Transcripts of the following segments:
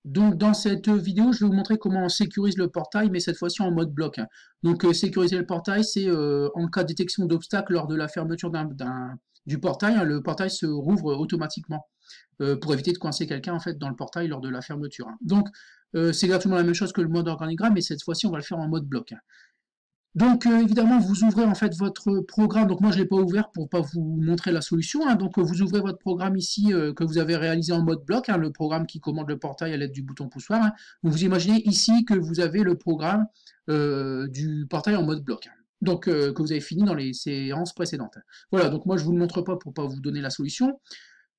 Donc dans cette vidéo, je vais vous montrer comment on sécurise le portail, mais cette fois-ci en mode bloc. Donc sécuriser le portail, c'est en cas de détection d'obstacles lors de la fermeture du portail, le portail se rouvre automatiquement pour éviter de coincer quelqu'un en fait dans le portail lors de la fermeture. Donc c'est exactement la même chose que le mode organigramme, mais cette fois-ci on va le faire en mode bloc. Donc évidemment, vous ouvrez en fait votre programme. Donc moi je l'ai pas ouvert pour pas vous montrer la solution. Donc vous ouvrez votre programme ici que vous avez réalisé en mode bloc, le programme qui commande le portail à l'aide du bouton poussoir. Donc vous imaginez ici que vous avez le programme du portail en mode bloc. Donc que vous avez fini dans les séances précédentes. Voilà. Donc moi je vous le montre pas pour pas vous donner la solution.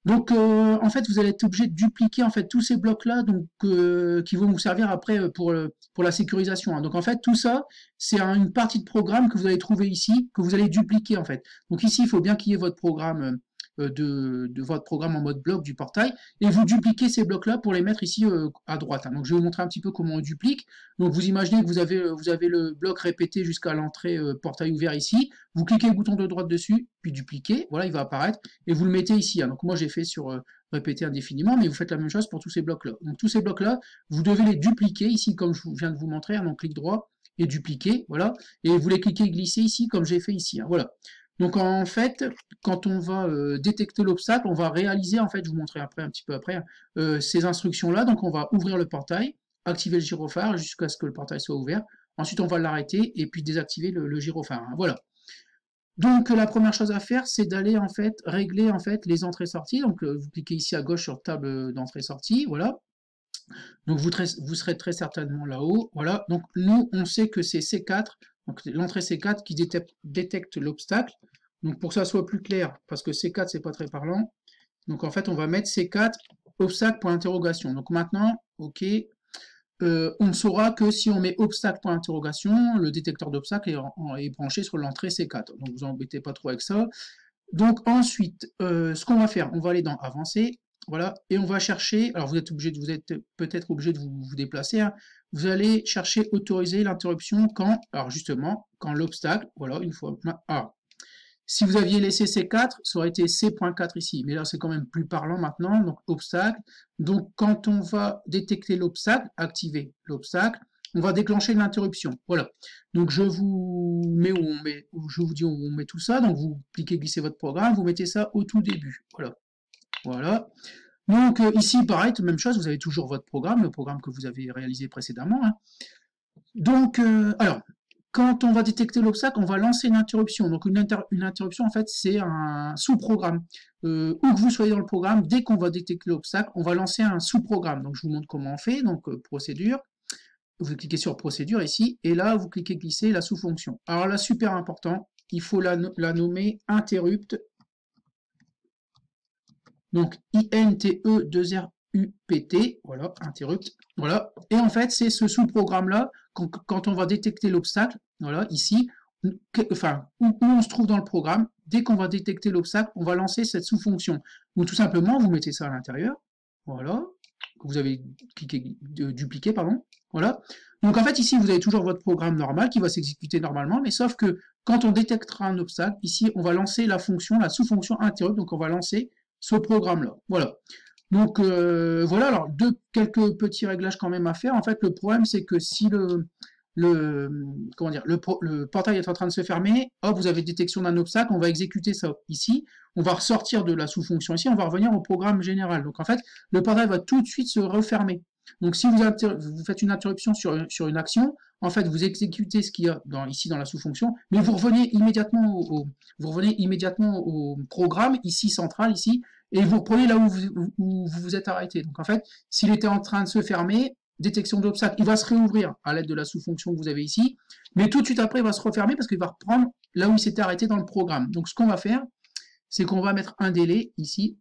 Donc, en fait, vous allez être obligé de dupliquer en fait tous ces blocs-là, donc qui vont vous servir après pour la sécurisation. Donc, en fait, tout ça, c'est une partie de programme que vous allez trouver ici, que vous allez dupliquer en fait. Donc ici, il faut bien qu'il y ait votre programme de votre programme en mode bloc du portail, et vous dupliquez ces blocs-là pour les mettre ici à droite. Donc, je vais vous montrer un petit peu comment on duplique. Donc, vous imaginez que vous avez le bloc répété jusqu'à l'entrée portail ouvert ici. Vous cliquez le bouton de droite dessus, puis dupliquer. Voilà, il va apparaître et vous le mettez ici. Donc moi j'ai fait sur répéter indéfiniment, mais vous faites la même chose pour tous ces blocs-là. Donc tous ces blocs-là, vous devez les dupliquer ici comme je viens de vous montrer. Donc clic droit et dupliquer, voilà. Et vous les cliquez glisser ici comme j'ai fait ici. Voilà. Donc en fait, quand on va détecter l'obstacle, on va réaliser, en fait, je vous montrerai après un petit peu après, ces instructions-là. Donc on va ouvrir le portail, activer le gyrophare jusqu'à ce que le portail soit ouvert. Ensuite on va l'arrêter et puis désactiver le gyrophare. Voilà. Donc la première chose à faire, c'est d'aller en fait régler en fait les entrées-sorties. Donc vous cliquez ici à gauche sur table d'entrée-sortie, voilà. Donc vous serez très certainement là-haut, voilà. Donc nous on sait que c'est C4, donc l'entrée C4 qui détecte l'obstacle. Donc pour que ça soit plus clair, parce que C4 c'est pas très parlant. Donc en fait on va mettre C4 obstacle point d'interrogation. Donc maintenant, ok, on ne saura que si on met obstacle point d'interrogation, le détecteur d'obstacle est branché sur l'entrée C4. Donc vous embêtez pas trop avec ça. Donc ensuite, ce qu'on va faire, on va aller dans avancer, voilà, et on va chercher, alors vous êtes peut-être obligé de vous déplacer, vous allez chercher autoriser l'interruption quand, alors justement, quand l'obstacle, voilà, une fois, si vous aviez laissé C4, ça aurait été C.4 ici, mais là c'est quand même plus parlant maintenant, donc obstacle. Donc quand on va détecter l'obstacle, activer l'obstacle, on va déclencher l'interruption. Voilà. Donc je vous mets je vous dis où on met tout ça. Donc vous cliquez glisser votre programme, vous mettez ça au tout début. Voilà. Voilà. Donc ici pareil, même chose, vous avez toujours votre programme, le programme que vous avez réalisé précédemment. Donc alors quand on va détecter l'obstacle, on va lancer une interruption. Donc une interruption, en fait, c'est un sous-programme. Où que vous soyez dans le programme, dès qu'on va détecter l'obstacle, on va lancer un sous-programme. Donc je vous montre comment on fait. Donc procédure. Vous cliquez sur procédure ici, et là, vous cliquez glisser la sous-fonction. Alors là, super important, il faut la nommer interrupt. Donc INTE2RUPT, voilà, interrupt. Voilà. Et en fait, c'est ce sous-programme-là, quand on va détecter l'obstacle, voilà, ici, enfin, où on se trouve dans le programme, dès qu'on va détecter l'obstacle, on va lancer cette sous-fonction. Donc tout simplement, vous mettez ça à l'intérieur, voilà, que vous avez cliqué, dupliqué, pardon, voilà. Donc en fait, ici, vous avez toujours votre programme normal qui va s'exécuter normalement, mais sauf que quand on détectera un obstacle, ici, on va lancer la fonction, la sous-fonction interrupt, donc on va lancer ce programme-là, voilà. Donc voilà, alors quelques petits réglages quand même à faire. En fait, le problème, c'est que si comment dire, le portail est en train de se fermer, hop, vous avez détection d'un obstacle, on va exécuter ça ici, on va ressortir de la sous-fonction ici, on va revenir au programme général. Donc en fait, le portail va tout de suite se refermer. Donc si vous faites une interruption sur une action, en fait, vous exécutez ce qu'il y a ici dans la sous-fonction, mais vous revenez immédiatement au programme, ici, central, ici, et vous reprenez là où vous vous êtes arrêté. Donc en fait, s'il était en train de se fermer, détection d'obstacle, il va se réouvrir à l'aide de la sous-fonction que vous avez ici, mais tout de suite après, il va se refermer parce qu'il va reprendre là où il s'était arrêté dans le programme. Donc ce qu'on va faire, c'est qu'on va mettre un délai ici,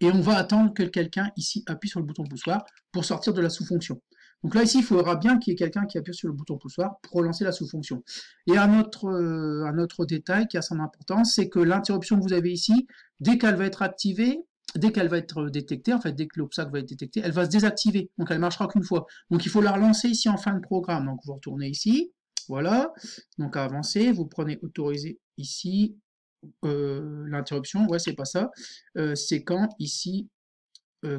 et on va attendre que quelqu'un ici appuie sur le bouton poussoir pour sortir de la sous-fonction. Donc là, ici, il faudra bien qu'il y ait quelqu'un qui appuie sur le bouton poussoir pour relancer la sous-fonction. Et un autre détail qui a son importance, c'est que l'interruption que vous avez ici, dès qu'elle va être activée, dès qu'elle va être détectée, en fait, dès que l'obstacle va être détecté, elle va se désactiver. Donc, elle marchera qu'une fois. Donc, il faut la relancer ici en fin de programme. Donc, vous retournez ici. Voilà. Donc, à avancer, vous prenez autoriser ici. L'interruption, ouais, c'est pas ça. C'est quand ici,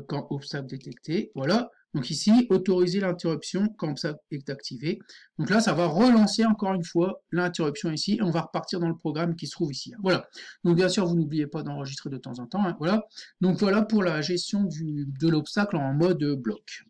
quand obstacle détecté. Voilà. Donc ici, autoriser l'interruption quand ça est activé. Donc là, ça va relancer encore une fois l'interruption ici, et on va repartir dans le programme qui se trouve ici. Voilà. Donc bien sûr, vous n'oubliez pas d'enregistrer de temps en temps. Voilà. Donc voilà pour la gestion de l'obstacle en mode bloc.